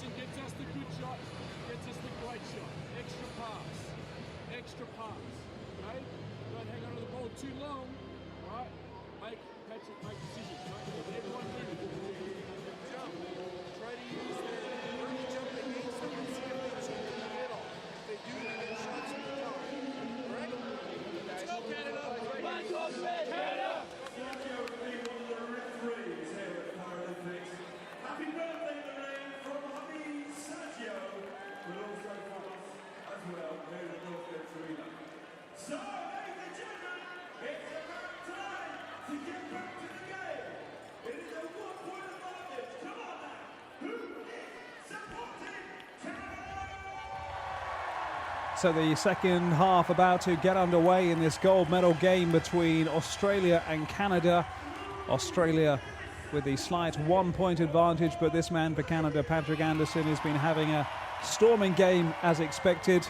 Anderson gets us the good shot, gets us the great shot. Extra pass. Extra pass. Okay? Don't hang on to the ball too long. Right? Patrick, make decisions. Right? Everyone move. Jump. Try to use the early jump against them and see if they jump in the middle. If they do, they get shots from the top. Alright? Let's go, Canada! Let's go, Canada! Happy birthday, Lorraine, from hubby Sergio, but also from us as well here at Northcote Arena. So, ladies and gentlemen, it's about time to get back to the game. It is a 1-point advantage. Come on now. Who is supporting Canada? So the second half about to get underway in this gold medal game between Australia and Canada. Australia with the slight 1-point advantage, but this man for Canada, Patrick Anderson, has been having a storming game as expected.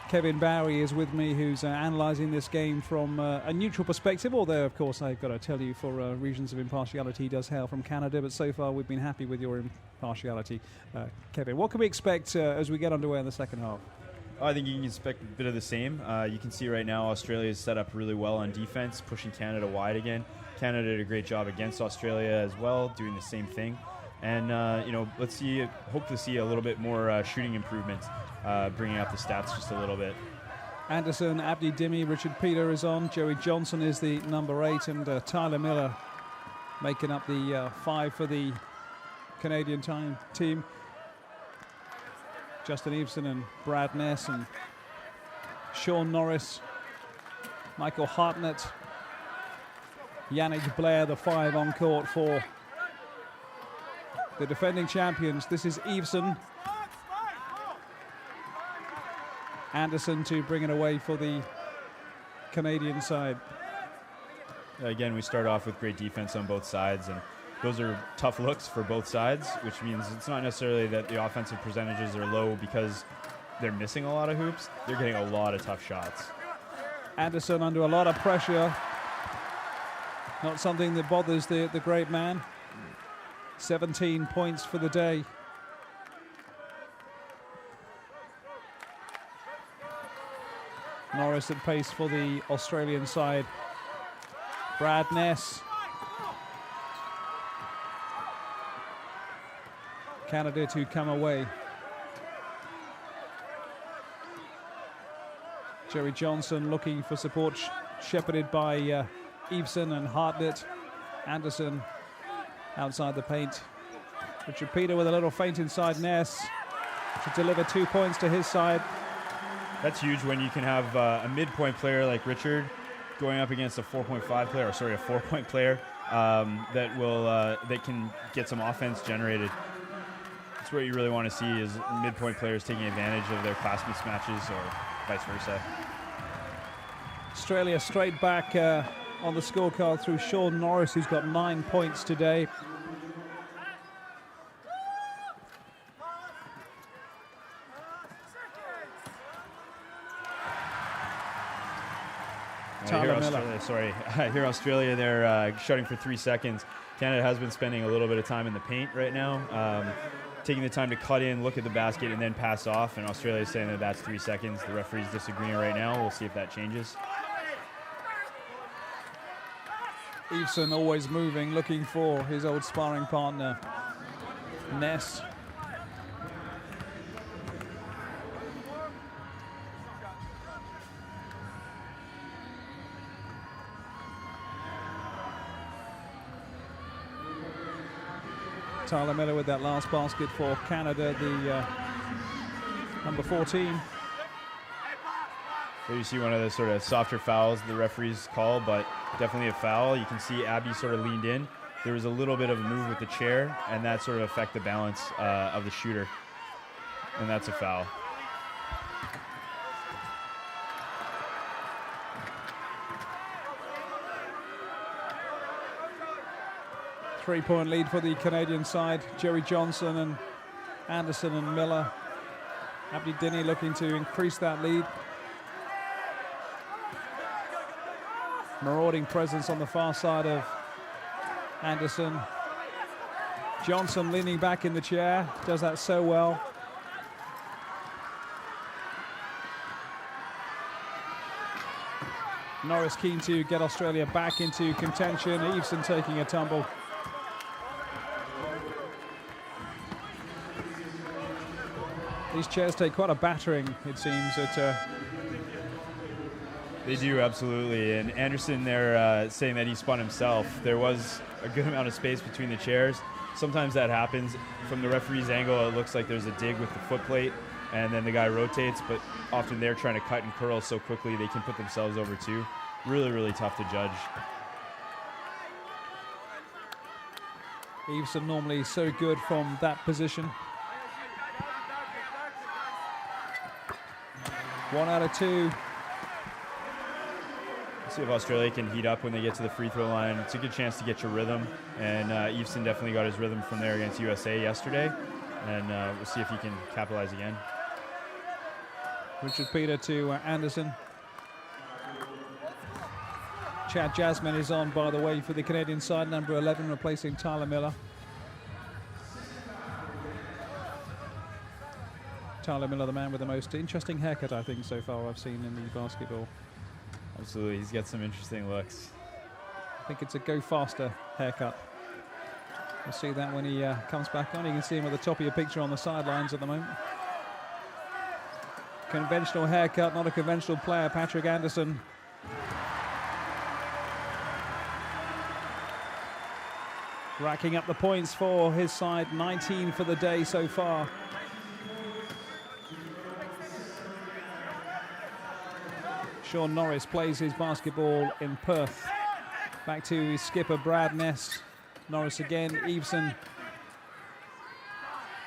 Kevin Barry is with me, who's analysing this game from a neutral perspective, although, of course, I've got to tell you, for reasons of impartiality, he does hail from Canada, but so far we've been happy with your impartiality. Kevin, what can we expect as we get underway in the second half? I think you can expect a bit of the same. You can see right now Australia is set up really well on defense, pushing Canada wide again. Canada did a great job against Australia as well, doing the same thing. And, let's hope to see a little bit more shooting improvements, bringing up the stats just a little bit. Anderson, Abdi Dimi, Richard Peter is on. Joey Johnson is the number 8, and Tyler Miller making up the 5 for the Canadian team. Justin Eveson and Brad Ness and Sean Norris, Michael Hartnett, Yannick Blair, the 5 on court for the defending champions. This is Eveson. Anderson to bring it away for the Canadian side. Again, we start off with great defense on both sides, and those are tough looks for both sides, which means it's not necessarily that the offensive percentages are low because they're missing a lot of hoops. They're getting a lot of tough shots. Anderson under a lot of pressure. Not something that bothers the great man. 17 points for the day. Norris at pace for the Australian side. Brad Ness. Canada to come away. Joey Johnson looking for support, shepherded by Eveson and Hartnett. Anderson outside the paint. Richard Peter with a little feint inside Ness to deliver 2 points to his side. That's huge when you can have a midpoint player like Richard going up against a 4.5 player, or sorry, a 4-point player that can get some offense generated. That's what you really want to see, is midpoint players taking advantage of their class mismatches or vice versa. Australia straight back on the scorecard through Sean Norris, who's got 9 points today. Here Australia, they're shooting for 3 seconds. Canada has been spending a little bit of time in the paint right now, taking the time to cut in, look at the basket, and then pass off, and Australia is saying that that's 3 seconds. The referee's disagreeing right now. We'll see if that changes. Eveson always moving, looking for his old sparring partner, Ness. Tyler Miller with that last basket for Canada, the number 14. So you see one of the sort of softer fouls the referees call, but definitely a foul. You can see Abby sort of leaned in. There was a little bit of a move with the chair, and that sort of affected the balance of the shooter. And that's a foul. Three-point lead for the Canadian side. Joey Johnson and Anderson and Miller. Abdi Dini looking to increase that lead. Marauding presence on the far side of Anderson. Johnson leaning back in the chair, does that so well. Norris keen to get Australia back into contention. Eveson taking a tumble. These chairs take quite a battering, it seems. They do, absolutely. And Anderson there saying that he spun himself. There was a good amount of space between the chairs. Sometimes that happens. From the referee's angle, it looks like there's a dig with the foot plate, and then the guy rotates, but often they're trying to cut and curl so quickly they can put themselves over too. Really, really tough to judge. Eveson normally so good from that position. 1 out of 2. See if Australia can heat up when they get to the free throw line. It's a good chance to get your rhythm, and Eveson definitely got his rhythm from there against USA yesterday, and we'll see if he can capitalize again. Richard Peter to Anderson. Chad Jasmine is on, by the way, for the Canadian side, number 11, replacing Tyler Miller. Tyler Miller, the man with the most interesting haircut, I think, so far I've seen in the basketball. Absolutely, he's got some interesting looks. I think it's a go faster haircut. We'll see that when he comes back on. You can see him at the top of your picture on the sidelines at the moment. Conventional haircut, not a conventional player, Patrick Anderson. Racking up the points for his side, 19 for the day so far. Sean Norris plays his basketball in Perth. Back to his skipper, Brad Ness. Norris again, Eveson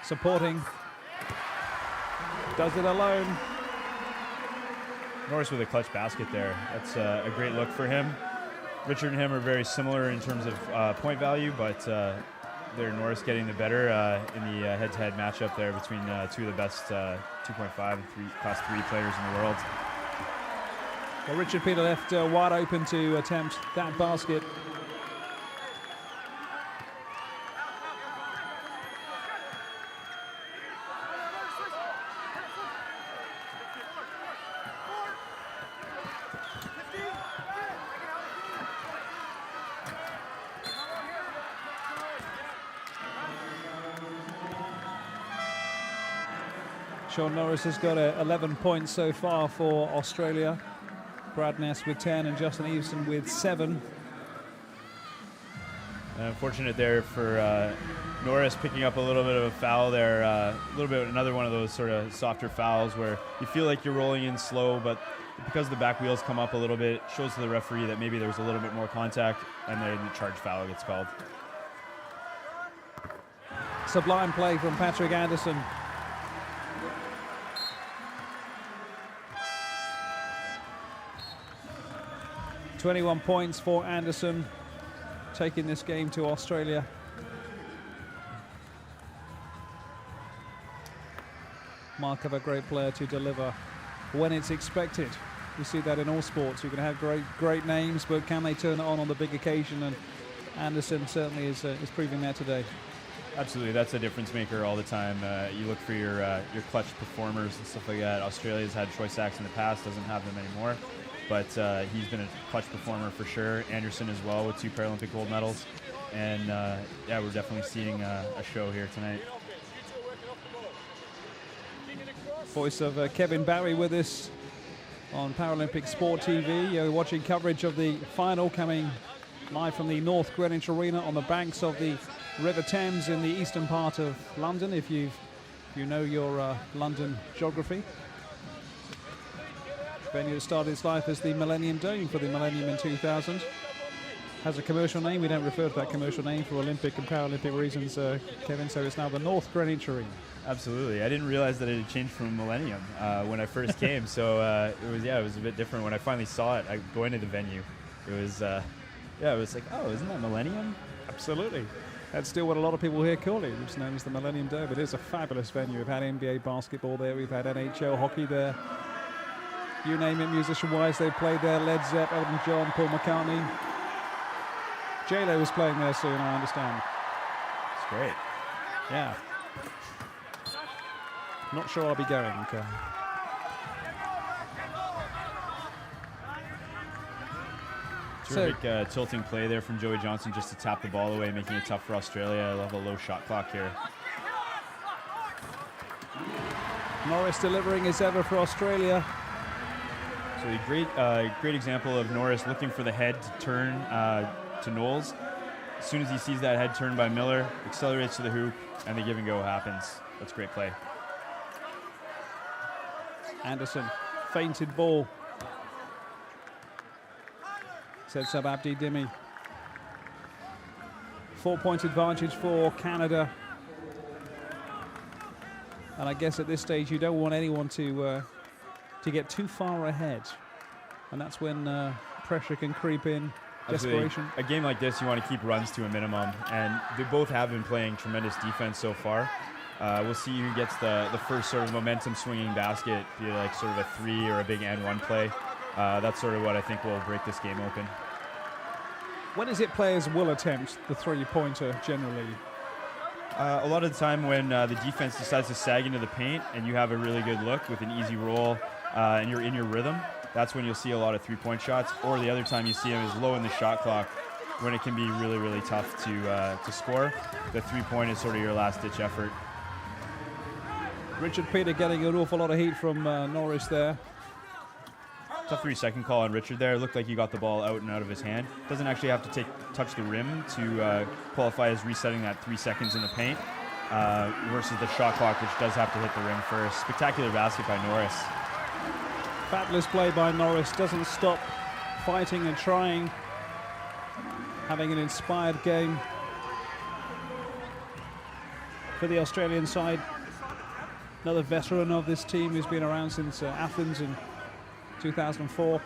supporting. Does it alone. Norris with a clutch basket there. That's a great look for him. Richard and him are very similar in terms of point value, but they're Norris getting the better in the head-to-head matchup there between two of the best 2.5 and class 3 players in the world. Well, Richard Peter left wide open to attempt that basket. Sean Norris has got 11 points so far for Australia. Brad Ness with 10 and Justin Eveson with 7. Unfortunate there for Norris picking up a little bit of a foul there. A little bit, another one of those sort of softer fouls where you feel like you're rolling in slow, but because the back wheels come up a little bit, it shows to the referee that maybe there's a little bit more contact, and then the charge foul gets called. Sublime play from Patrick Anderson. .21 points for Anderson, taking this game to Australia. Mark of a great player to deliver when it's expected. We see that in all sports. You can have great names, but can they turn it on the big occasion? And Anderson certainly is proving that today. Absolutely, that's a difference maker all the time. You look for your clutch performers and stuff like that. Australia's had Troy Sachs in the past, doesn't have them anymore. But he's been a clutch performer for sure. Anderson as well with 2 Paralympic gold medals. And yeah, we're definitely seeing a show here tonight. Voice of Kevin Barry with us on Paralympic Sport TV. You're watching coverage of the final coming live from the North Greenwich Arena on the banks of the River Thames in the eastern part of London, if you know your London geography. Venue that started its life as the Millennium Dome for the Millennium in 2000. Has a commercial name. We don't refer to that commercial name for Olympic and Paralympic reasons, Kevin, so it's now the North Greenwich Arena. Absolutely. I didn't realize that it had changed from Millennium when I first came, so it was a bit different. When I finally saw it, going to the venue, it was it was like, oh, isn't that Millennium? Absolutely. That's still what a lot of people here call it. It's known as the Millennium Dome. It is a fabulous venue. We've had NBA basketball there. We've had NHL hockey there. You name it, musician-wise, they've played there. Led Zepp, Elton John, Paul McCartney. J-Lo is playing there soon, I understand. It's great. Yeah. Not sure I'll be going. Terrific tilting play there from Joey Johnson just to tap the ball away, making it tough for Australia. I love a low shot clock here. Norris delivering as ever for Australia. So a great example of Norris looking for the head to turn to Knowles. As soon as he sees that head turn by Miller, accelerates to the hoop, and the give and go happens. That's great play. Anderson, feinted ball. Sets up Abdi Dimi. 4-point advantage for Canada. And I guess at this stage you don't want anyone to get too far ahead. And that's when pressure can creep in. Absolutely. Desperation. A game like this, you want to keep runs to a minimum, and they both have been playing tremendous defense so far. We'll see who gets the first sort of momentum swinging basket, be it like sort of a 3 or a big N1 play. That's sort of what I think will break this game open. When is it players will attempt the three-pointer generally? A lot of the time when the defense decides to sag into the paint and you have a really good look with an easy roll and you're in your rhythm, that's when you'll see a lot of three-point shots. Or the other time you see them is low in the shot clock when it can be really, really tough to score. The three-point is sort of your last-ditch effort. Richard Peter getting an awful lot of heat from Norris there. Tough 3-second call on Richard there. It looked like he got the ball out and out of his hand. Doesn't actually have to touch the rim to qualify as resetting that 3 seconds in the paint versus the shot clock, which does have to hit the rim first. Spectacular basket by Norris. Fabulous play by Norris. Doesn't stop fighting and trying. Having an inspired game for the Australian side. Another veteran of this team who's been around since Athens in 2004.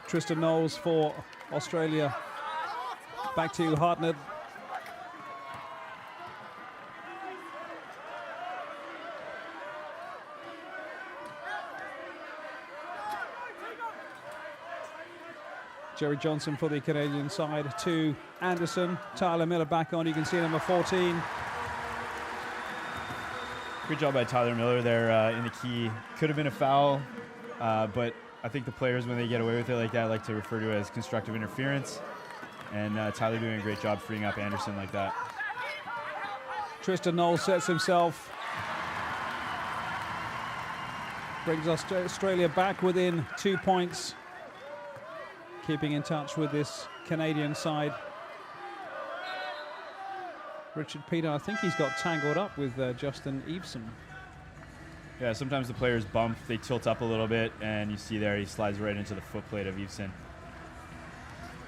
Tristan Knowles for Australia. Back to Hartnett. Jerry Johnson for the Canadian side to Anderson. Tyler Miller back on. You can see number 14. Great job by Tyler Miller there in the key. Could have been a foul, but I think the players, when they get away with it like that, like to refer to it as constructive interference. And Tyler doing a great job freeing up Anderson like that. Tristan Knowles sets himself. Brings Australia back within 2 points. Keeping in touch with this Canadian side. Richard Peter, I think he's got tangled up with Justin Eveson. Yeah, sometimes the players bump, they tilt up a little bit, and you see there he slides right into the foot plate of Eveson.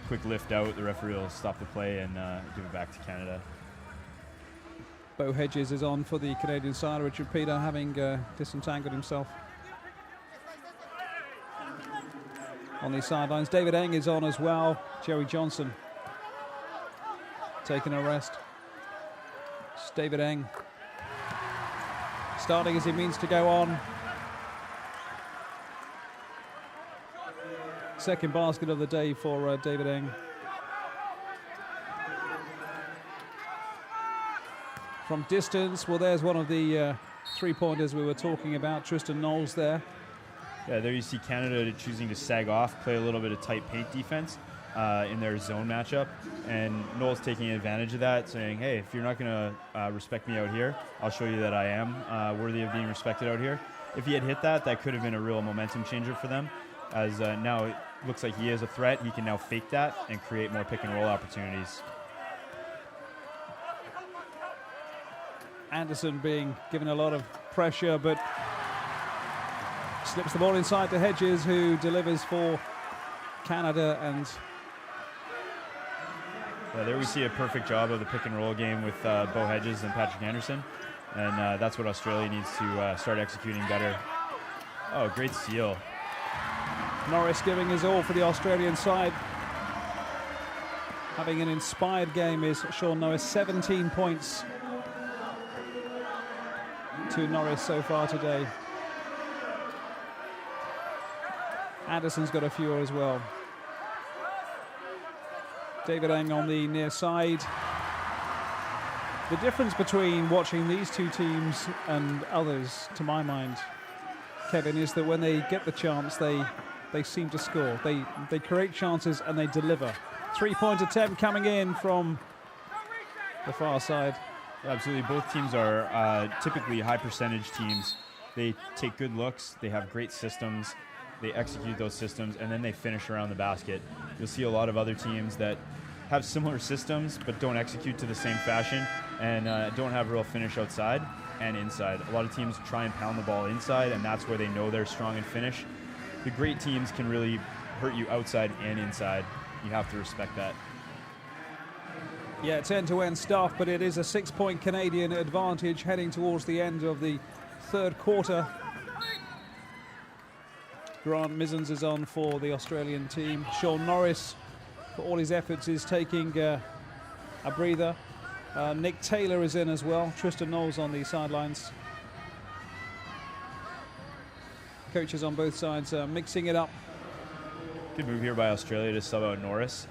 Quick lift out, the referee will stop the play and give it back to Canada. Bo Hedges is on for the Canadian side. Richard Peter having disentangled himself on these sidelines. David Eng is on as well. Jerry Johnson taking a rest. It's David Eng starting as he means to go on. Second basket of the day for David Eng. From distance, well, there's one of the three-pointers we were talking about. Tristan Knowles there. Yeah, there you see Canada choosing to sag off, play a little bit of tight paint defense in their zone matchup. And Knowles taking advantage of that, saying, hey, if you're not going to respect me out here, I'll show you that I am worthy of being respected out here. If he had hit that, that could have been a real momentum changer for them. As now it looks like he is a threat. He can now fake that and create more pick and roll opportunities. Anderson being given a lot of pressure, but slips the ball inside to Hedges, who delivers for Canada. And yeah, there we see a perfect job of the pick and roll game with Bo Hedges and Patrick Anderson. And that's what Australia needs to start executing better. Oh, great steal. Norris giving his all for the Australian side. having an inspired game is Sean Norris. 17 points to Norris so far today. Anderson's got a few as well. David Eng on the near side. The difference between watching these two teams and others, to my mind, Kevin, is that when they get the chance, they seem to score. They create chances and they deliver. 3-point attempt coming in from the far side. Absolutely, both teams are typically high percentage teams. They take good looks, they have great systems, they execute those systems, and then they finish around the basket. You'll see a lot of other teams that have similar systems but don't execute to the same fashion and don't have real finish outside and inside. A lot of teams try and pound the ball inside, and that's where they know they're strong in finish. The great teams can really hurt you outside and inside. You have to respect that. Yeah, it's end-to-end stuff, but it is a 6-point Canadian advantage heading towards the end of the third quarter. Grant Mizens is on for the Australian team. Sean Norris, for all his efforts, is taking a breather. Nick Taylor is in as well. Tristan Knowles on the sidelines. Coaches on both sides mixing it up. Good move here by Australia to sub out Norris.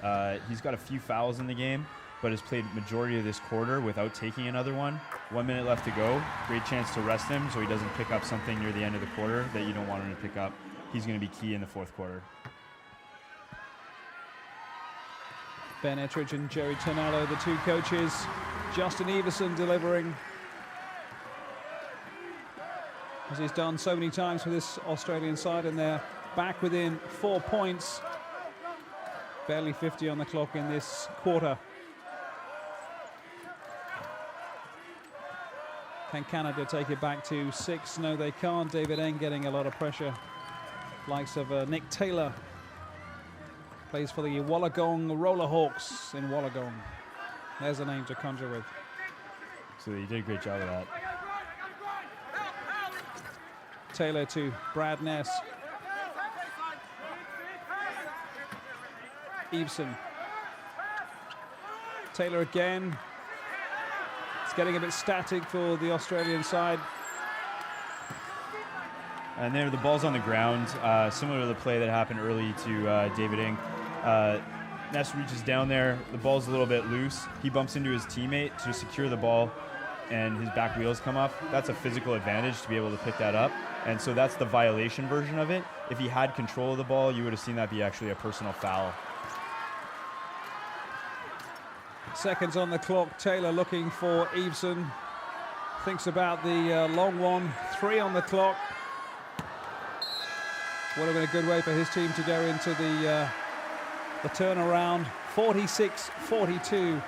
He's got a few fouls in the game, but has played majority of this quarter without taking another one. 1 minute left to go. Great chance to rest him so he doesn't pick up something near the end of the quarter that you don't want him to pick up. He's going to be key in the fourth quarter. Ben Ettridge and Jerry Tonello, the two coaches. Justin Everson delivering, as he's done so many times for this Australian side, and they're back within 4 points. Barely 50 on the clock in this quarter. Can Canada take it back to 6? No, they can't. David Eng getting a lot of pressure. Likes of Nick Taylor. Plays for the Wollongong Rollerhawks in Wollongong. There's a name to conjure with. So he did a great job of that. Taylor to Brad Ness. Eveson. Taylor again. It's getting a bit static for the Australian side. And there, the ball's on the ground, similar to the play that happened early to David Eng. Ness reaches down there, the ball's a little bit loose. He bumps into his teammate to secure the ball, and his back wheels come up. That's a physical advantage to be able to pick that up. And so that's the violation version of it. If he had control of the ball, you would have seen that be actually a personal foul. Seconds on the clock. Taylor looking for Eveson. Thinks about the long one. 3 on the clock. Would have been a good way for his team to go into the turnaround. 46-42.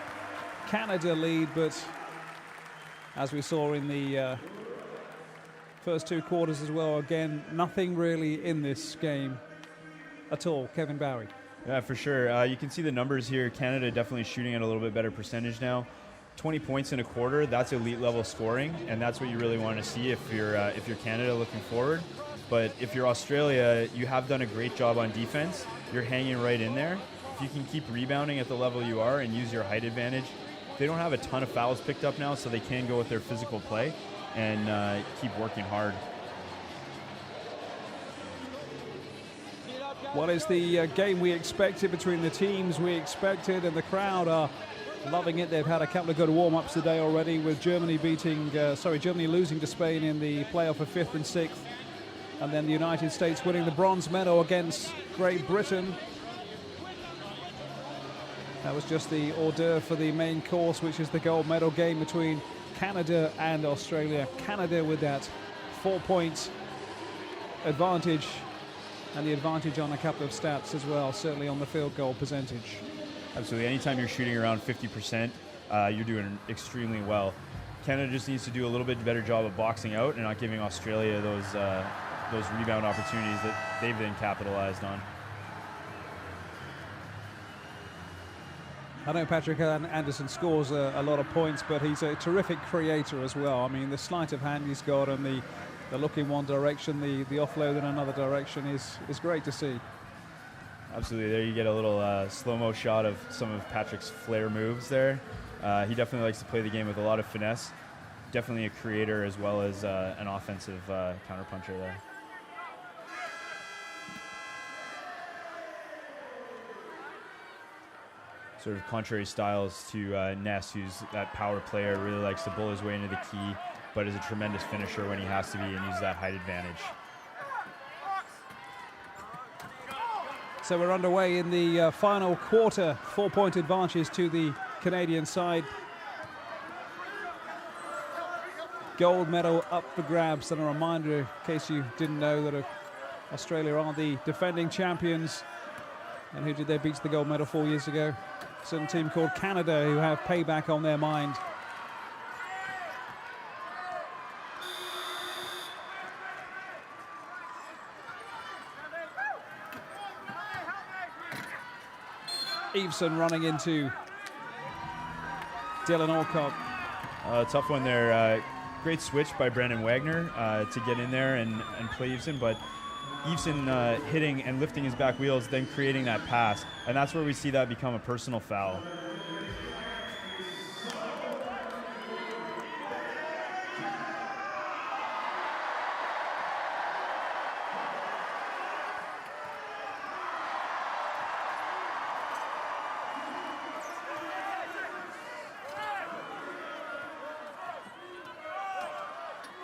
Canada lead, but as we saw in the first 2 quarters as well, again, nothing really in this game at all. Kevin Bowie. Yeah, for sure. You can see the numbers here. Canada definitely shooting at a little bit better percentage now. 20 points in a quarter, that's elite level scoring, and that's what you really want to see if you're Canada looking forward. But if you're Australia, you have done a great job on defense. You're hanging right in there. If you can keep rebounding at the level you are and use your height advantage, they don't have a ton of fouls picked up now, so they can go with their physical play and keep working hard. What is the game we expected between the teams we expected, and the crowd are loving it. They've had a couple of good warm-ups today already, with Germany losing to Spain in the playoff of 5th and 6th, and then the United States winning the bronze medal against Great Britain. That was just the hors d'oeuvre for the main course, which is the gold medal game between Canada and Australia. Canada with that 4-point advantage, and the advantage on a couple of stats as well, certainly on the field goal percentage. Absolutely. Anytime you're shooting around 50%, you're doing extremely well. Canada just needs to do a little bit better job of boxing out and not giving Australia those rebound opportunities that they've then capitalized on. I know Patrick Anderson scores a lot of points, but he's a terrific creator as well. I mean, the sleight of hand he's got, and the look in one direction, the offload in another direction is great to see. Absolutely. There you get a little slow-mo shot of some of Patrick's flair moves there. He definitely likes to play the game with a lot of finesse. Definitely a creator as well as an offensive counterpuncher there. Sort of contrary styles to Ness, who's that power player, really likes to bull his way into the key, but is a tremendous finisher when he has to be and use that height advantage. So we're underway in the final quarter. 4-point advantage to the Canadian side. Gold medal up for grabs. And a reminder, in case you didn't know, that Australia are the defending champions. And who did they beat the gold medal 4 years ago? A certain team called Canada, who have payback on their mind. Eveson running into Dylan Alcott. Tough one there. Great switch by Brandon Wagner to get in there and play Eveson, but Eveson hitting and lifting his back wheels, then creating that pass, and that's where we see that become a personal foul.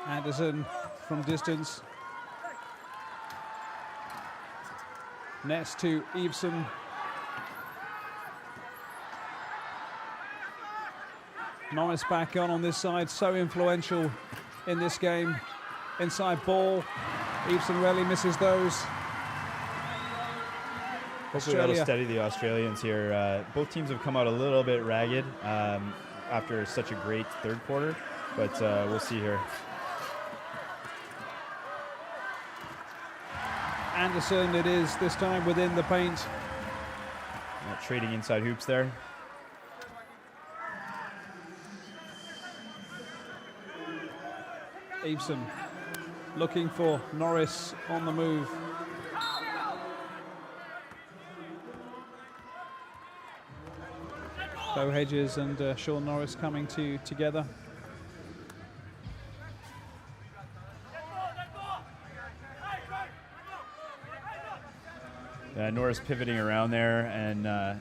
Anderson from distance. Ness to Eveson. Norris back on this side, so influential in this game. Inside ball. Eveson rarely misses those. Hopefully that'll steady the Australians here. Both teams have come out a little bit ragged after such a great third quarter, but we'll see here. Anderson it is this time within the paint. Trading inside hoops there. Eveson looking for Norris on the move. Bo Hedges and Sean Norris coming together. Norris pivoting around there and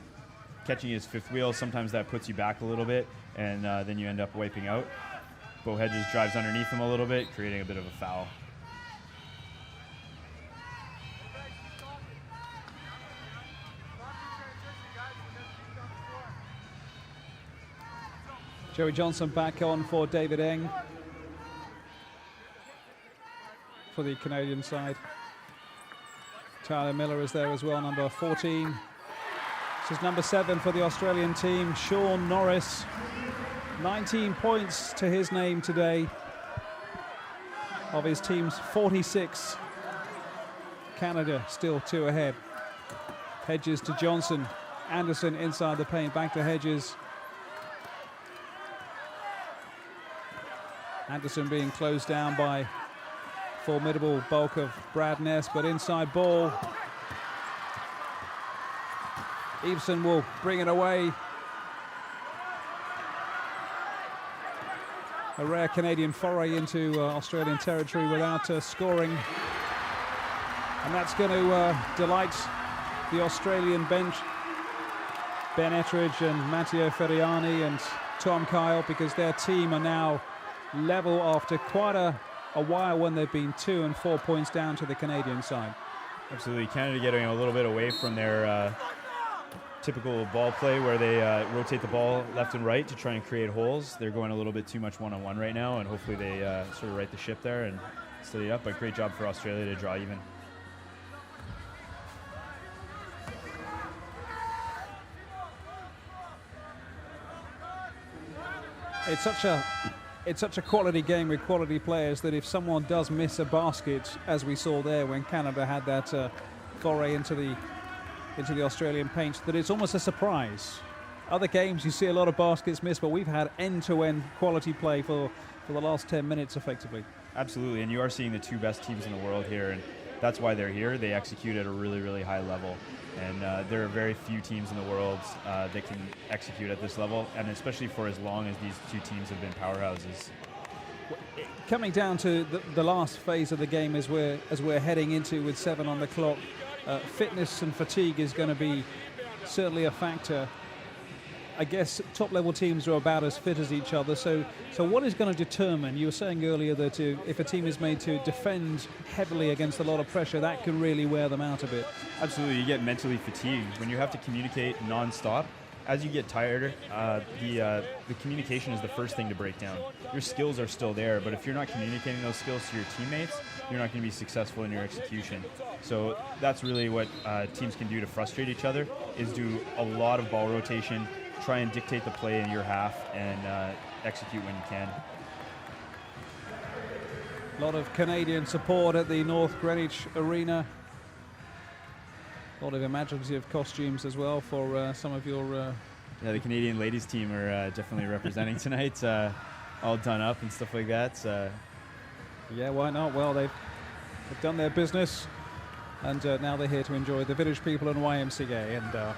catching his fifth wheel. Sometimes that puts you back a little bit, and then you end up wiping out. Bo Hedges drives underneath him a little bit, creating a bit of a foul. Joey Johnson back on for David Eng for the Canadian side. Tyler Miller is there as well, number 14. This is number 7 for the Australian team, Sean Norris. 19 points to his name today of his team's 46. Canada still 2 ahead. Hedges to Johnson. Anderson inside the paint, back to Hedges. Anderson being closed down by formidable bulk of Brad Ness, but inside ball. Eveson will bring it away. A rare Canadian foray into Australian territory without scoring. And that's going to delight the Australian bench. Ben Ettridge and Matteo Ferriani and Tom Kyle, because their team are now level after quite a while when they've been 2 and 4 points down to the Canadian side. Absolutely. Canada getting a little bit away from their typical ball play where they rotate the ball left and right to try and create holes. They're going a little bit too much one-on-one right now, and hopefully they sort of right the ship there and steady up. But great job for Australia to draw even. It's such a quality game with quality players that if someone does miss a basket, as we saw there when Canada had that foray into the Australian paint, that it's almost a surprise. Other games you see a lot of baskets missed, but we've had end-to-end quality play for the last 10 minutes effectively. Absolutely, and you are seeing the 2 best teams in the world here, and that's why they're here. They execute at a really, really high level. And there are very few teams in the world that can execute at this level, and especially for as long as these two teams have been powerhouses. Coming down to the last phase of the game as we're heading into with 7 on the clock, fitness and fatigue is going to be certainly a factor. I guess top-level teams are about as fit as each other. So what is going to determine? You were saying earlier that if a team is made to defend heavily against a lot of pressure, that can really wear them out a bit. Absolutely, you get mentally fatigued when you have to communicate non-stop. As you get tired, the communication is the first thing to break down. Your skills are still there, but if you're not communicating those skills to your teammates, you're not going to be successful in your execution. So that's really what teams can do to frustrate each other, is do a lot of ball rotation, try and dictate the play in your half, and execute when you can. A lot of Canadian support at the North Greenwich Arena. A lot of imaginative costumes as well for some of your... Yeah, the Canadian ladies team are definitely representing tonight, all done up and stuff like that. Yeah, why not? Well, they've done their business, and now they're here to enjoy the Village People and YMCA and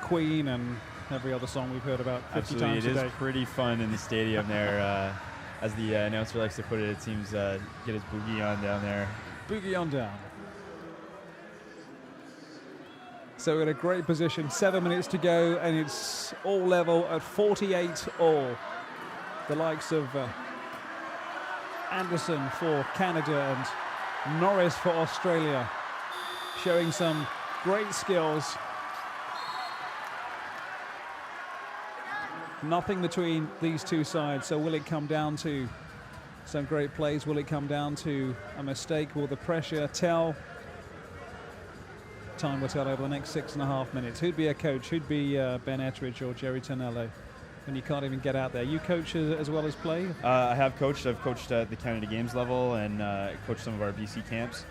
Queen and every other song we've heard about 50 Absolutely, times today. it is pretty fun in the stadium there. As the announcer likes to put it seems get his boogie on down there. Boogie on down. So we're in a great position, 7 minutes to go, and it's all level at 48 all. The likes of Anderson for Canada and Norris for Australia showing some great skills. Nothing between these two sides, so will it come down to some great plays? Will it come down to a mistake? Will the pressure tell? Time will tell over the next 6.5 minutes. Who'd be a coach? Who'd be Ben Ettridge or Jerry Tonello when you can't even get out there? You coach as well as play? I have coached. I've coached at the Canada Games level and coached some of our BC camps.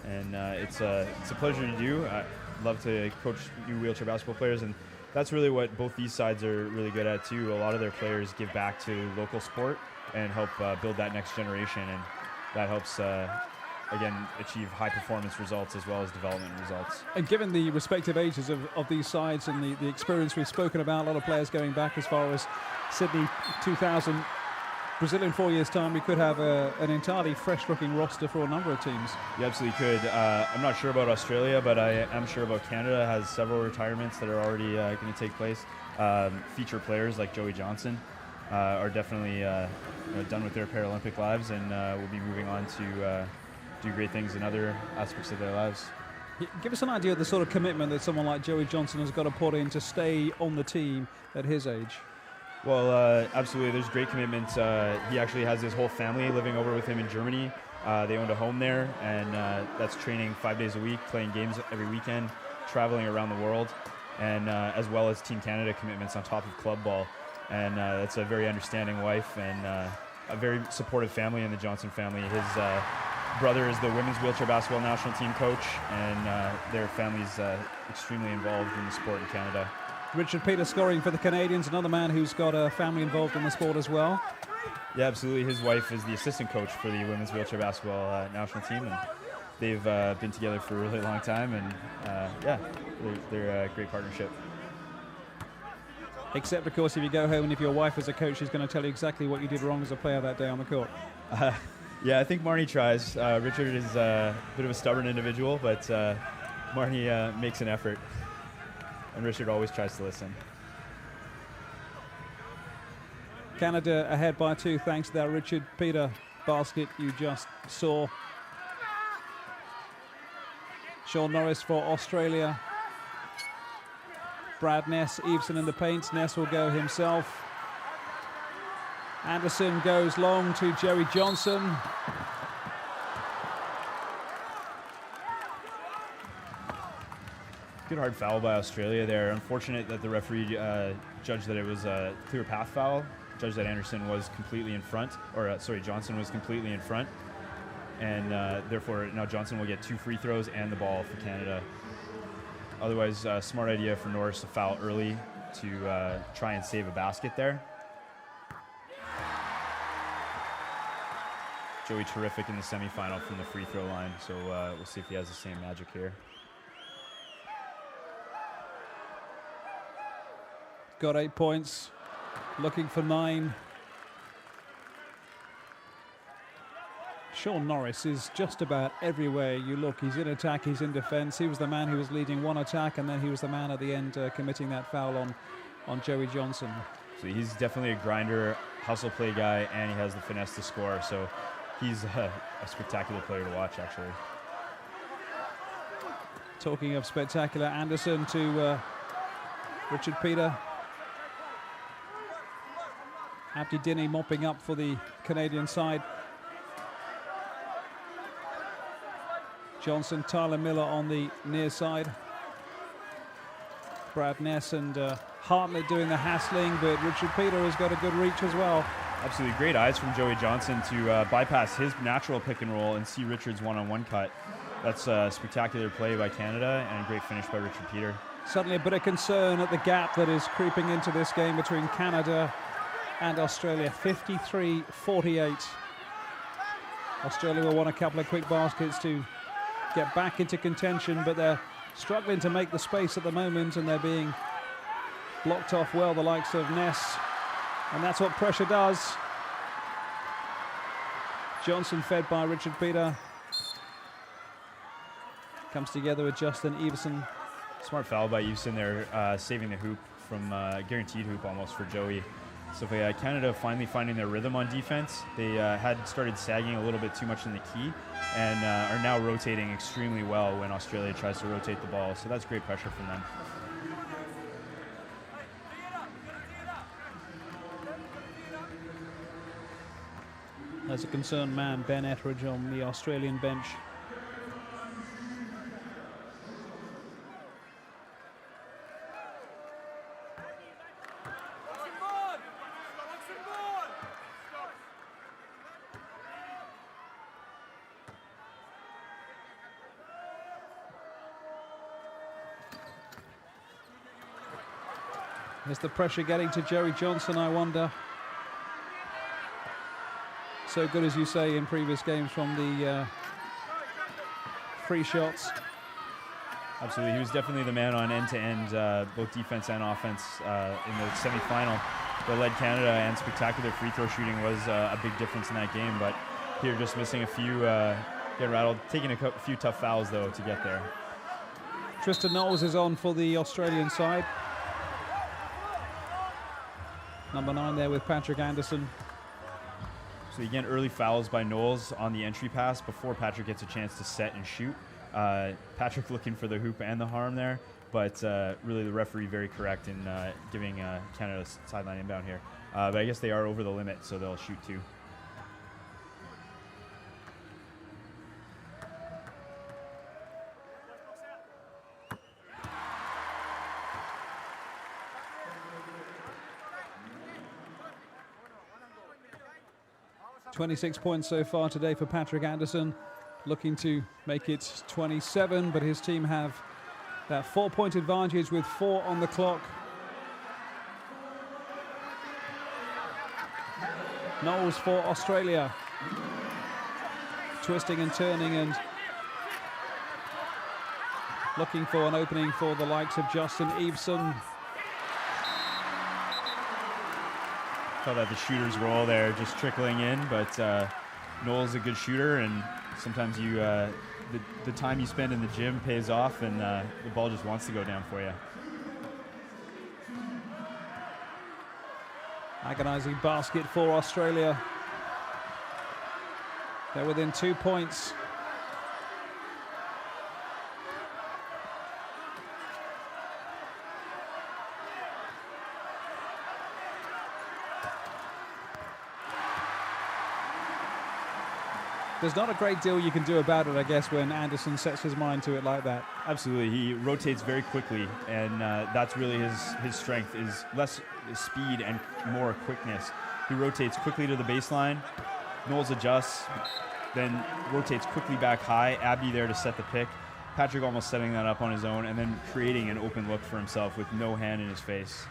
And it's a pleasure to do. I love to coach new wheelchair basketball players, and that's really what both these sides are really good at too. A lot of their players give back to local sport and help build that next generation, and that helps again achieve high performance results as well as development results. And given the respective ages of these sides and the experience we've spoken about, a lot of players going back as far as Sydney 2000, Brazil in 4 years' time, we could have an entirely fresh-looking roster for a number of teams. You absolutely could. I'm not sure about Australia, but I am sure about Canada. Has several retirements that are already going to take place. Feature players like Joey Johnson are definitely done with their Paralympic lives and will be moving on to do great things in other aspects of their lives. Give us an idea of the sort of commitment that someone like Joey Johnson has got to put in to stay on the team at his age. Well, absolutely. There's great commitment. He actually has his whole family living over with him in Germany. They owned a home there, and that's training 5 days a week, playing games every weekend, traveling around the world, and as well as Team Canada commitments on top of club ball. And that's a very understanding wife and a very supportive family in the Johnson family. His brother is the women's wheelchair basketball national team coach, and their family's extremely involved in the sport in Canada. Richard Peter scoring for the Canadians, another man who's got a family involved in the sport as well. Yeah, absolutely. His wife is the assistant coach for the women's wheelchair basketball national team, and they've been together for a really long time, and yeah, they're a great partnership. Except, of course, if you go home and if your wife is a coach, she's going to tell you exactly what you did wrong as a player that day on the court. Yeah, I think Marnie tries. Richard is a bit of a stubborn individual, but Marnie makes an effort. And Richard always tries to listen. Canada ahead by 2 thanks to that Richard Peter basket you just saw. Sean Norris for Australia. Brad Ness, Eveson in the paint. Ness will go himself. Anderson goes long to Jerry Johnson. Good hard foul by Australia there. Unfortunate that the referee judged that it was a clear path foul. Judged that Anderson was completely in front, or Johnson was completely in front. And therefore now Johnson will get 2 free throws and the ball for Canada. Otherwise, smart idea for Norris to foul early to try and save a basket there. Joey terrific in the semifinal from the free throw line, so we'll see if he has the same magic here. Got 8 points, looking for 9. Sean Norris is just about everywhere you look. He's in attack, he's in defense. He was the man who was leading one attack, and then he was the man at the end committing that foul on Joey Johnson. So he's definitely a grinder, hustle play guy, and he has the finesse to score. So he's a spectacular player to watch, actually. Talking of spectacular, Anderson to Richard Peter. Abdi Dini mopping up for the Canadian side. Johnson, Tyler Miller on the near side. Brad Ness and Hartlett doing the hassling, but Richard Peter has got a good reach as well. Absolutely great eyes from Joey Johnson to bypass his natural pick and roll and see Richard's one-on-one cut. That's a spectacular play by Canada and a great finish by Richard Peter. Suddenly a bit of concern at the gap that is creeping into this game between Canada and Australia, 53-48. Australia will want a couple of quick baskets to get back into contention, but they're struggling to make the space at the moment, and they're being blocked off well, the likes of Ness, and that's what pressure does. Johnson fed by Richard Peter. Comes together with Justin Everson. Smart foul by Everson there, saving the hoop from guaranteed hoop almost for Joey. So Canada finally finding their rhythm on defense. They had started sagging a little bit too much in the key and are now rotating extremely well when Australia tries to rotate the ball. So that's great pressure from them. There's a concerned man, Ben Etheridge, on the Australian bench. Is the pressure getting to Joey Johnson, I wonder? So good, as you say, in previous games from the free shots. Absolutely, he was definitely the man on end-to-end, both defense and offense in the semifinal that led Canada, and spectacular free throw shooting was a big difference in that game. But here just missing a few, getting rattled, taking a few tough fouls, though, to get there. Tristan Knowles is on for the Australian side. Number 9 there with Patrick Anderson. So again, early fouls by Knowles on the entry pass before Patrick gets a chance to set and shoot. Patrick looking for the hoop and the harm there, but really the referee very correct in giving Canada a sideline inbound here. But I guess they are over the limit, so they'll shoot 2. 26 points so far today for Patrick Anderson, looking to make it 27, but his team have that 4-point advantage with 4 on the clock. Knowles for Australia, twisting and turning and looking for an opening for the likes of Justin Everson. Saw that the shooter's roll there just trickling in, but Knowles is a good shooter, and sometimes you the time you spend in the gym pays off, and the ball just wants to go down for you. Agonizing basket for Australia. They're within 2 points. There's not a great deal you can do about it, I guess, when Anderson sets his mind to it like that. Absolutely, he rotates very quickly, and that's really his strength, is less speed and more quickness. He rotates quickly to the baseline, Knowles adjusts, then rotates quickly back high, Abdi there to set the pick, Patrick almost setting that up on his own, and then creating an open look for himself with no hand in his face.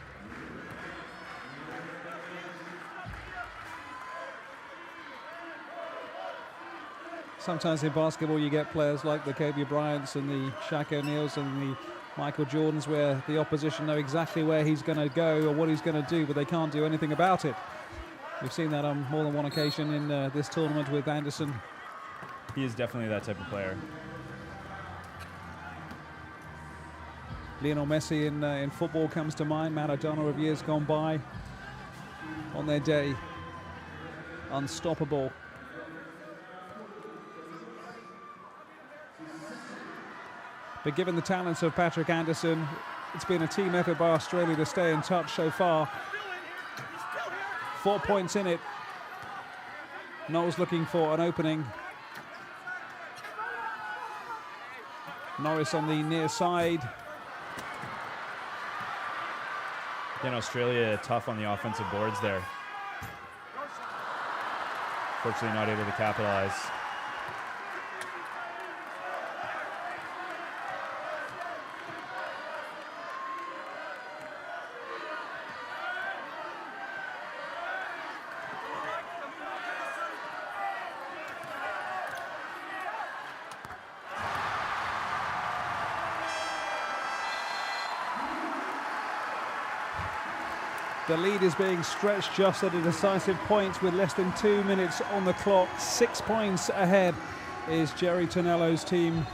Sometimes in basketball you get players like the Kobe Bryants and the Shaq O'Neals and the Michael Jordans where the opposition know exactly where he's going to go or what he's going to do, but they can't do anything about it. We've seen that on more than one occasion in this tournament with Anderson. He is definitely that type of player. Lionel Messi in football comes to mind. Maradona of years gone by. On their day, unstoppable. But given the talents of Patrick Anderson, it's been a team effort by Australia to stay in touch so far. 4 points in it. Knowles looking for an opening. Norris on the near side. Again, Australia tough on the offensive boards there. Fortunately not able to capitalize. The lead is being stretched just at a decisive point with less than 2 minutes on the clock. 6 points ahead is Jerry Tonello's team.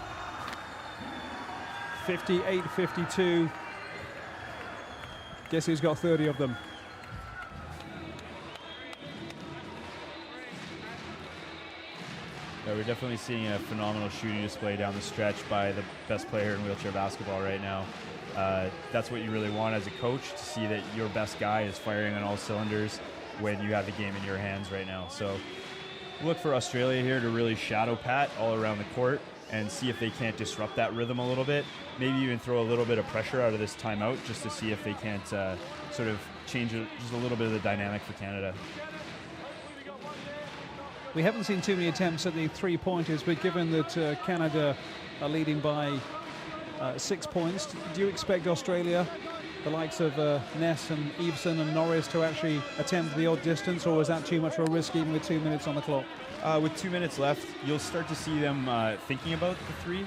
58-52. Guess who's got 30 of them? Yeah, we're definitely seeing a phenomenal shooting display down the stretch by the best player in wheelchair basketball right now. That's what you really want as a coach, to see that your best guy is firing on all cylinders when you have the game in your hands right now. So look for Australia here to really shadow Pat all around the court and see if they can't disrupt that rhythm a little bit. Maybe even throw a little bit of pressure out of this timeout just to see if they can't sort of change just a little bit of the dynamic for Canada. We haven't seen too many attempts at the three-pointers, but given that Canada are leading by 6 points, do you expect Australia, the likes of Ness and Eveson and Norris, to actually attempt the odd distance, or is that too much of a risk even with 2 minutes on the clock? With 2 minutes left, you'll start to see them thinking about the three,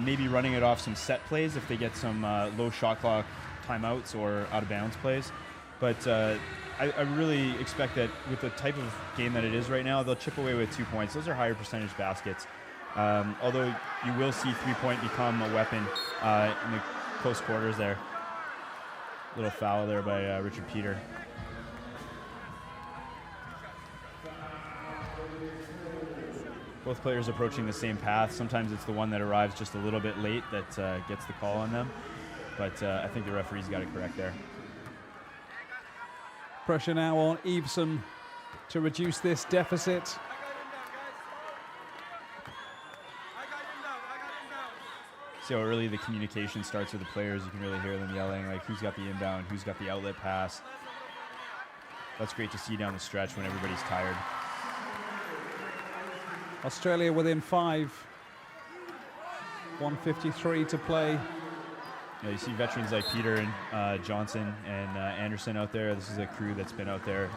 maybe running it off some set plays if they get some low shot clock timeouts or out-of-bounds plays. But I really expect that with the type of game that it is right now, they'll chip away with 2 points. Those are higher percentage baskets. Although you will see three-point become a weapon in the close quarters there. Little foul there by Richard Peter. Both players approaching the same path. Sometimes it's the one that arrives just a little bit late that gets the call on them. But I think the referee's got it correct there. Pressure now on Eveson to reduce this deficit. See how early the communication starts with the players. You can really hear them yelling, like, who's got the inbound, who's got the outlet pass. That's great to see down the stretch when everybody's tired. Australia within 5. 1:53 to play. You see veterans like Peter and Johnson and Anderson out there. This is a crew that's been out there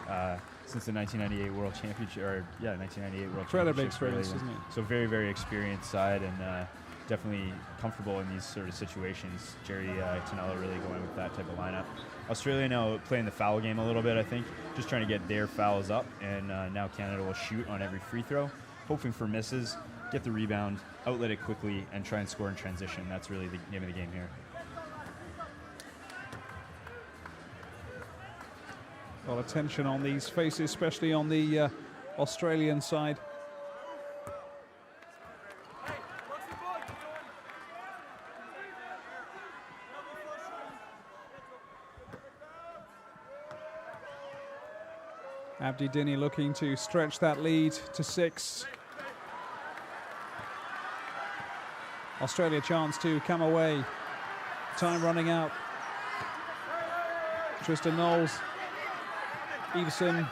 since the 1998 World Championship, or 1998 World Incredible Championship. experience, isn't it? So very, very experienced side, and definitely comfortable in these sort of situations. Jerry Tonello really going with that type of lineup. Australia now playing the foul game a little bit, I think, just trying to get their fouls up, and now Canada will shoot on every free throw, hoping for misses, get the rebound, outlet it quickly, and try and score in transition. That's really the name of the game here. A lot of tension on these faces, especially on the Australian side. Abdi Dini looking to stretch that lead to 6. Australia chance to come away. Time running out. Tristan Knowles. Eveson.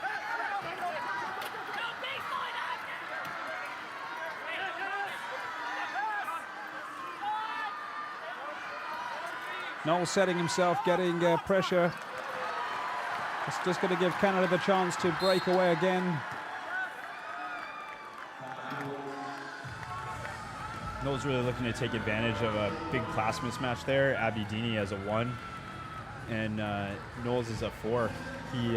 Knowles setting himself, getting pressure. It's just going to give Canada the chance to break away again. Noel's really looking to take advantage of a big class mismatch there. Abidini as a 1, and Knowles is a 4. He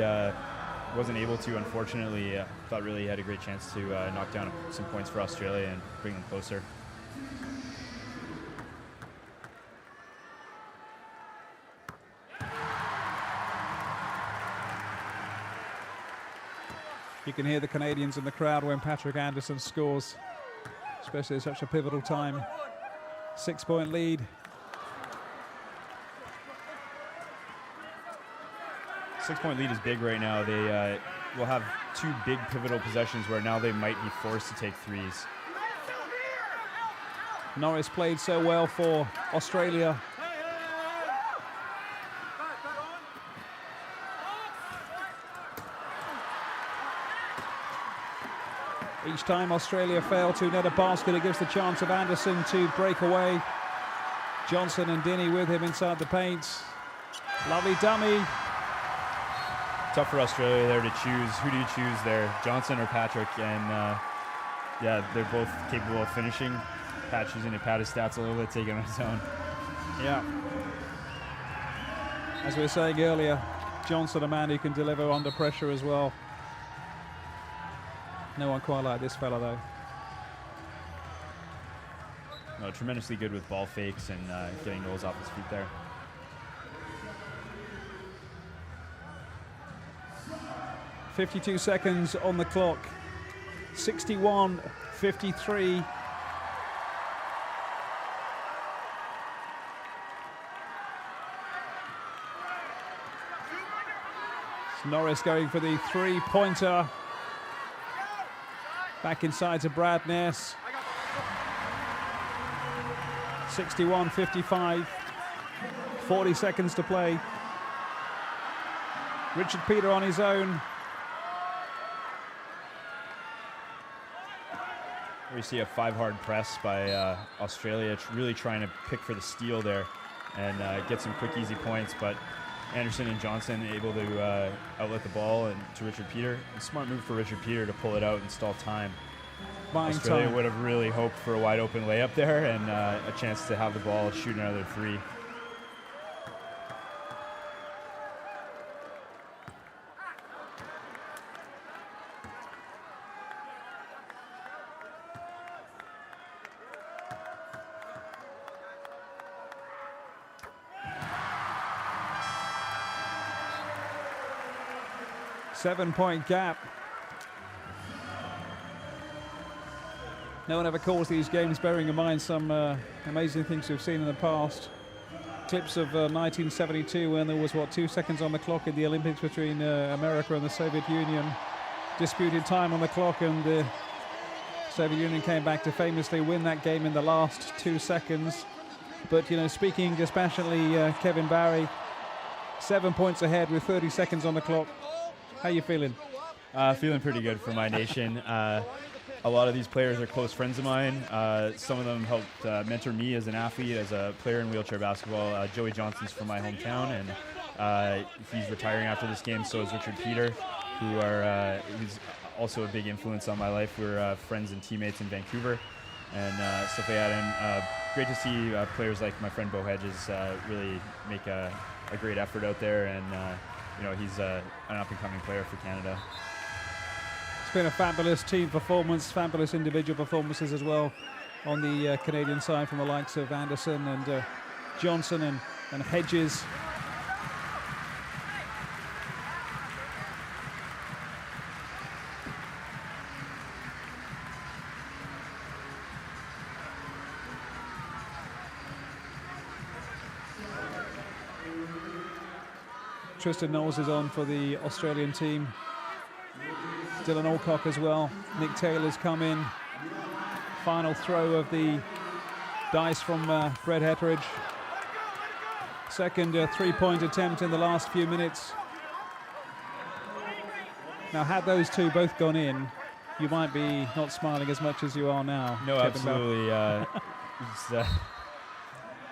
wasn't able to, unfortunately. Thought really he had a great chance to knock down some points for Australia and bring them closer. You can hear the Canadians in the crowd when Patrick Anderson scores, especially at such a pivotal time. 6-point lead. Six-point lead is big right now. They will have 2 big pivotal possessions where now they might be forced to take 3s. Norris played so well for Australia. Each time Australia fail to net a basket, it gives the chance of Anderson to break away. Johnson and Dinny with him inside the paint. Lovely dummy. Tough for Australia there to choose. Who do you choose there, Johnson or Patrick? And yeah, they're both capable of finishing. Pat choosing to pad his stats a little bit, taking on his own. Yeah. As we were saying earlier, Johnson, a man who can deliver under pressure as well. No one quite like this fella, though. No, tremendously good with ball fakes and getting Knowles off his feet there. .52 seconds on the clock. 61-53. Norris going for the 3-pointer. Back inside to Brad Ness. 61-55. 40 seconds to play. Richard Peter on his own. We see a 5-hard press by Australia, really trying to pick for the steal there and get some quick, easy points. But Anderson and Johnson able to outlet the ball and to Richard Peter. A smart move for Richard Peter to pull it out and stall time. Buying Australia time. would have really hoped for a wide open layup there and a chance to have the ball shoot another 3. Seven-point gap. No one ever calls these games, bearing in mind some amazing things we've seen in the past. Clips of 1972 when there was, 2 seconds on the clock in the Olympics between America and the Soviet Union. Disputed time on the clock, and the Soviet Union came back to famously win that game in the last 2 seconds. But, speaking dispassionately, Kevin Barry, 7 points ahead with 30 seconds on the clock. How you feeling? Feeling pretty good for my nation. A lot of these players are close friends of mine. Some of them helped mentor me as an athlete, as a player in wheelchair basketball. Joey Johnson's from my hometown, and he's retiring after this game. So is Richard Peter, who's also a big influence on my life. We're friends and teammates in Vancouver, and stuff like that. And great to see players like my friend Bo Hedges really make a great effort out there, and he's an up-and-coming player for Canada. It's been a fabulous team performance, fabulous individual performances as well on the Canadian side from the likes of Anderson and Johnson and Hedges. Tristan Knowles is on for the Australian team. Dylan Alcock as well. Nick Taylor's come in. Final throw of the dice from Brett Hetheridge. Second 3-point attempt in the last few minutes. Now, had those two both gone in, you might be not smiling as much as you are now. No, absolutely.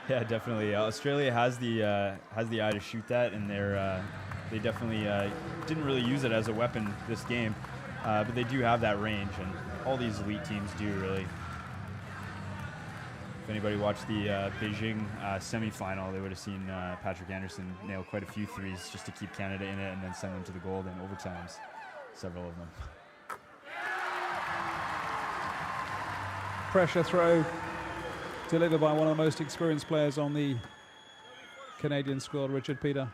Yeah, definitely. Australia has the eye to shoot that, and they definitely didn't really use it as a weapon this game, but they do have that range, and all these elite teams do really. If anybody watched the Beijing semi-final, they would have seen Patrick Anderson nail quite a few threes just to keep Canada in it and then send them to the gold in overtimes, several of them. Pressure throw delivered by one of the most experienced players on the Canadian squad, Richard Peter.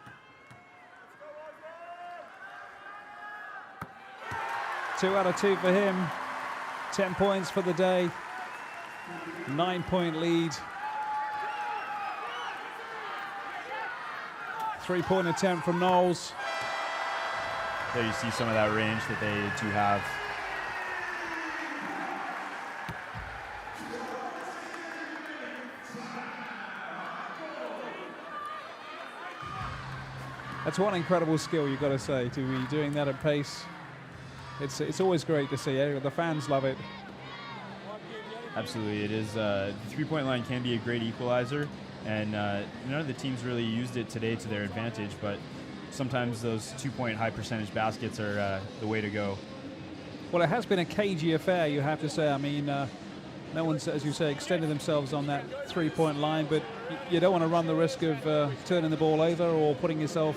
Two out of two for him. 10 points for the day. 9-point lead. 3-point attempt from Knowles. There you see some of that range that they do have. That's one incredible skill, you've got to say, to be doing that at pace. It's always great to see. The fans love it. Absolutely, it is. The three-point line can be a great equalizer, and none of the teams really used it today to their advantage, but sometimes those two-point high percentage baskets are the way to go. Well, it has been a cagey affair, you have to say. I mean, no one's, as you say, extended themselves on that three-point line, but you don't want to run the risk of turning the ball over or putting yourself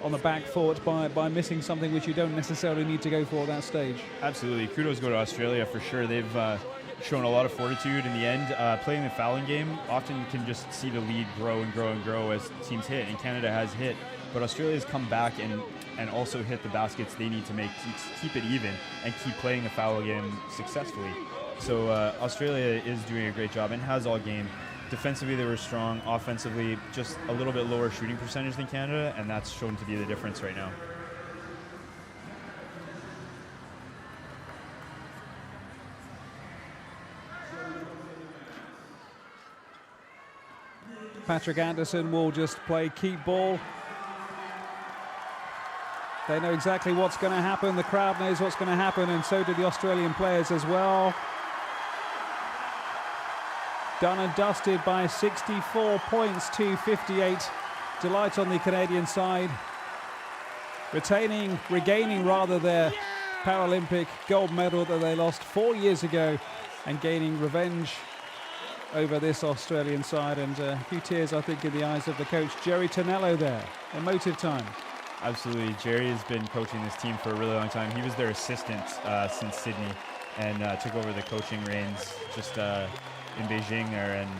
on the back foot by missing something which you don't necessarily need to go for at that stage. Absolutely. Kudos go to Australia for sure. They've shown a lot of fortitude in the end. Playing the fouling game, often you can just see the lead grow and grow and grow as teams hit, and Canada has hit. But Australia's come back and also hit the baskets they need to make to keep it even and keep playing the foul game successfully. So Australia is doing a great job and has all game. Defensively, they were strong. Offensively, just a little bit lower shooting percentage than Canada, and that's shown to be the difference right now. Patrick Anderson will just play keep ball. They know exactly what's going to happen. The crowd knows what's going to happen, and so do the Australian players as well. Done and dusted by 64 points to 58. Delight on the Canadian side. Regaining their Paralympic gold medal that they lost 4 years ago, and gaining revenge over this Australian side. And a few tears, I think, in the eyes of the coach, Jerry Tonello there. Emotive time. Absolutely. Jerry has been coaching this team for a really long time. He was their assistant since Sydney and took over the coaching reins just in Beijing there. And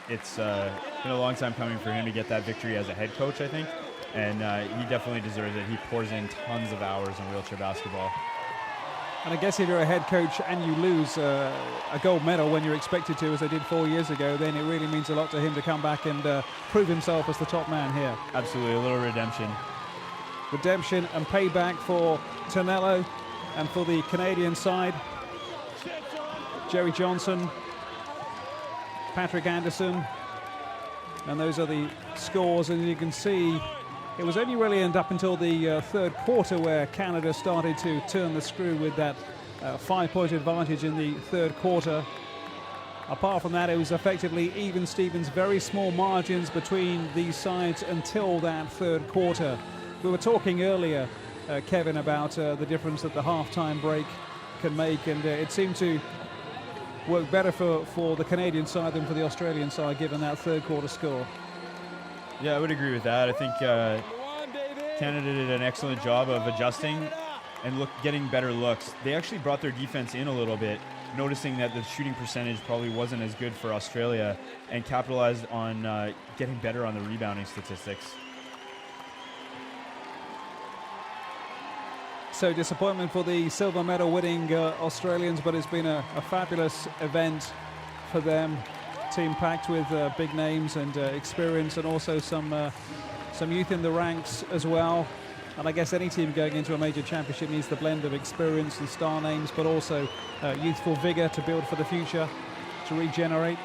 it's been a long time coming for him to get that victory as a head coach, I think. And he definitely deserves it. He pours in tons of hours in wheelchair basketball. And I guess if you're a head coach and you lose a gold medal when you're expected to, as they did 4 years ago, then it really means a lot to him to come back and prove himself as the top man here. Absolutely, a little redemption. Redemption and payback for Tonello and for the Canadian side. Jerry Johnson, Patrick Anderson, and those are the scores. And you can see it was only really up until the third quarter where Canada started to turn the screw with that 5-point advantage in the third quarter. Apart from that, it was effectively even Stevens, very small margins between these sides until that third quarter. We were talking earlier, Kevin, about the difference that the halftime break can make, and it seemed to work better for the Canadian side than for the Australian side, given that third quarter score. Yeah, I would agree with that. I think Canada did an excellent job of adjusting and getting better looks. They actually brought their defense in a little bit, noticing that the shooting percentage probably wasn't as good for Australia, and capitalized on getting better on the rebounding statistics. So disappointment for the silver medal winning Australians, but it's been a fabulous event for them. Team packed with big names and experience, and also some youth in the ranks as well. And I guess any team going into a major championship needs the blend of experience and star names, but also youthful vigor to build for the future, to regenerate.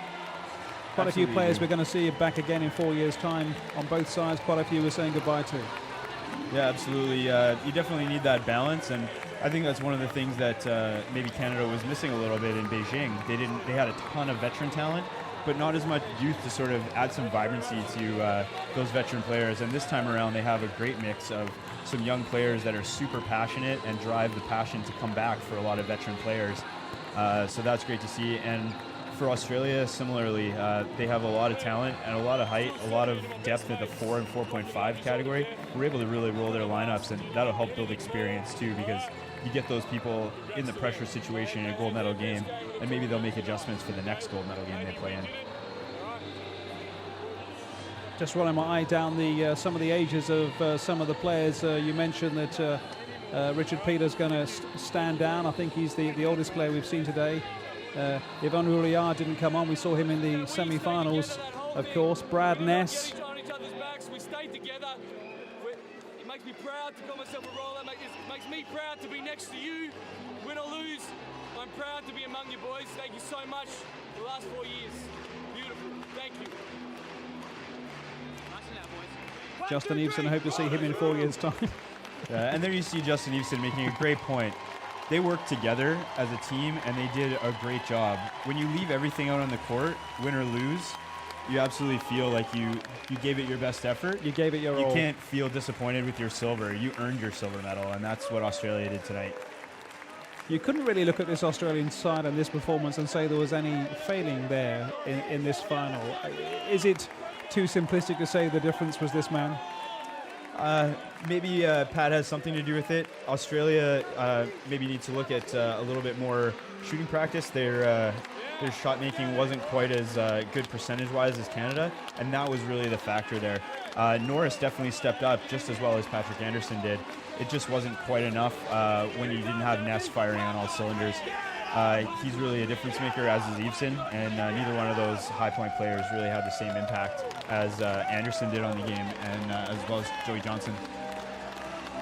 Quite a few players we're going to see back again in 4 years' time on both sides. Quite a few we're saying goodbye to. Yeah, absolutely. You definitely need that balance, and I think that's one of the things that maybe Canada was missing a little bit in Beijing. They had a ton of veteran talent, but not as much youth to sort of add some vibrancy to those veteran players. And this time around, they have a great mix of some young players that are super passionate and drive the passion to come back for a lot of veteran players. So that's great to see. And for Australia, similarly, they have a lot of talent and a lot of height, a lot of depth at the 4 and 4.5 category. We're able to really roll their lineups, and that'll help build experience too, because you get those people in the pressure situation in a gold medal game, and maybe they'll make adjustments for the next gold medal game they play in. Just running my eye down the some of the ages of some of the players. You mentioned that Richard Peter's going to stand down. I think he's the oldest player we've seen today. Yvonne Rouliard didn't come on. We saw him in the semi-finals, of course. Brad Ness. On each other's backs, we stay together. It makes me proud to call myself a roller. It makes me proud to be next to you. Win or lose, I'm proud to be among you boys. Thank you so much for the last 4 years. Beautiful. Thank you. Justin Eveson, I hope to see him in 4 years' time. And there you see Justin Eveson making a great point. They worked together as a team, and they did a great job. When you leave everything out on the court, win or lose, you absolutely feel like you gave it your best effort. You gave it your all. You can't feel disappointed with your silver. You earned your silver medal, and that's what Australia did tonight. You couldn't really look at this Australian side and this performance and say there was any failing there in this final. Is it too simplistic to say the difference was this man? Maybe Pat has something to do with it. Australia maybe needs to look at a little bit more shooting practice. Their shot making wasn't quite as good percentage-wise as Canada, and that was really the factor there. Norris definitely stepped up just as well as Patrick Anderson did. It just wasn't quite enough when you didn't have Ness firing on all cylinders. He's really a difference maker, as is Eveson, and neither one of those high-point players really had the same impact as Anderson did on the game, and as well as Joey Johnson.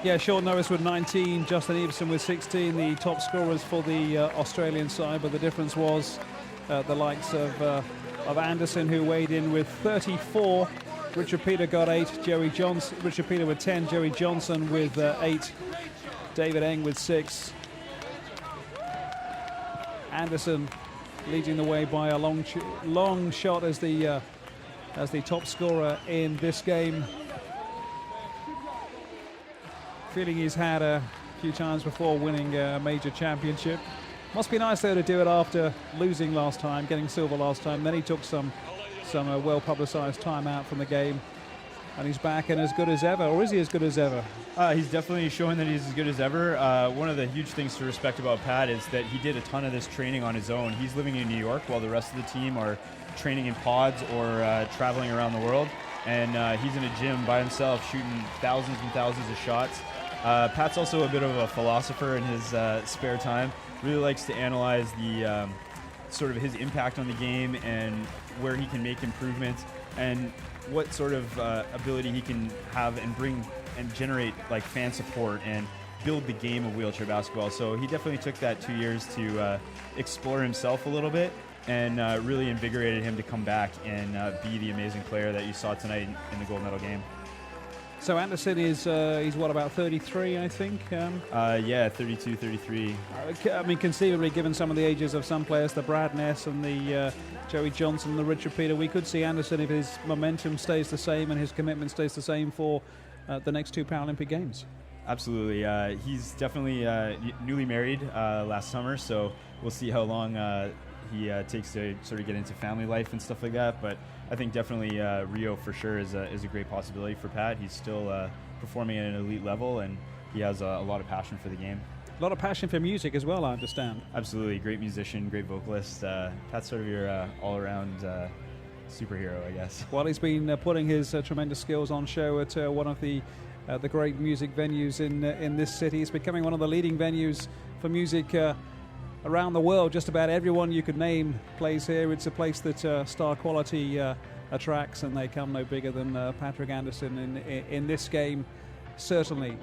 Yeah, Sean Norris with 19, Justin Eveson with 16, the top scorers for the Australian side, but the difference was the likes of Anderson, who weighed in with 34. Richard Peter got 8, Richard Peter with 10, Joey Johnson with 8, David Eng with 6. Anderson leading the way by a long shot as the top scorer in this game. Feeling he's had a few times before winning a major championship. Must be nice though to do it after losing last time, getting silver last time. Then he took some well-publicized time out from the game, and he's back and as good as ever. Or is he as good as ever? He's definitely showing that he's as good as ever. One of the huge things to respect about Pat is that he did a ton of this training on his own. He's living in New York while the rest of the team are training in pods or traveling around the world. And he's in a gym by himself shooting thousands and thousands of shots. Pat's also a bit of a philosopher in his spare time. Really likes to analyze the sort of his impact on the game and where he can make improvements and what sort of ability he can have and bring and generate like fan support and build the game of wheelchair basketball. So he definitely took that 2 years to explore himself a little bit, and really invigorated him to come back and be the amazing player that you saw tonight in the gold medal game. So Anderson is, he's what, about 33, I think? Yeah, 32, 33. I mean, conceivably, given some of the ages of some players, the Brad Ness and the Joey Johnson, the Richard Peter, we could see Anderson, if his momentum stays the same and his commitment stays the same, for the next 2 Paralympic Games. Absolutely. He's definitely newly married last summer, so we'll see how long he takes to sort of get into family life and stuff like that. But I think definitely Rio for sure is a great possibility for Pat. He's still performing at an elite level, and he has a lot of passion for the game. A lot of passion for music as well, I understand. Absolutely. Great musician, great vocalist. Pat's sort of your all-around superhero, I guess. Well, he's been putting his tremendous skills on show at one of the great music venues in this city. It's becoming one of the leading venues for music around the world. Just about everyone you could name plays here. It's a place that star quality attracts, and they come no bigger than Patrick Anderson in this game, certainly.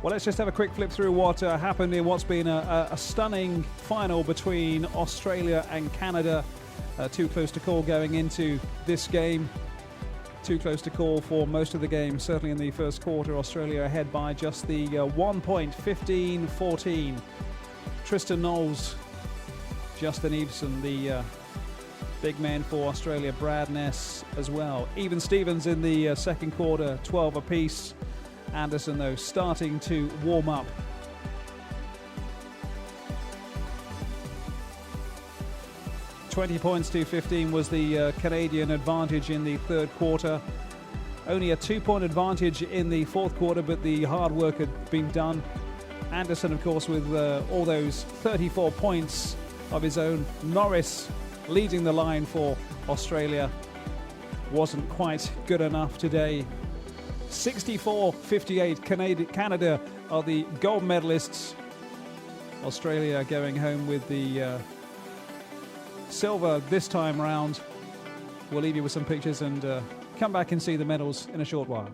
Well, let's just have a quick flip through what happened in what's been a stunning final between Australia and Canada. Too close to call going into this game. Too close to call for most of the game. Certainly in the first quarter, Australia ahead by just the 1 point, 15-14. Tristan Knowles, Justin Eveson, the big man for Australia, Brad Ness as well. Even Stevens in the second quarter, 12 apiece. Anderson, though, starting to warm up. 20 points to 15 was the Canadian advantage in the third quarter. Only a 2-point advantage in the fourth quarter, but the hard work had been done. Anderson, of course, with all those 34 points of his own. Norris leading the line for Australia. Wasn't quite good enough today. 64-58, Canada are the gold medalists. Australia going home with the silver this time round. We'll leave you with some pictures and come back and see the medals in a short while.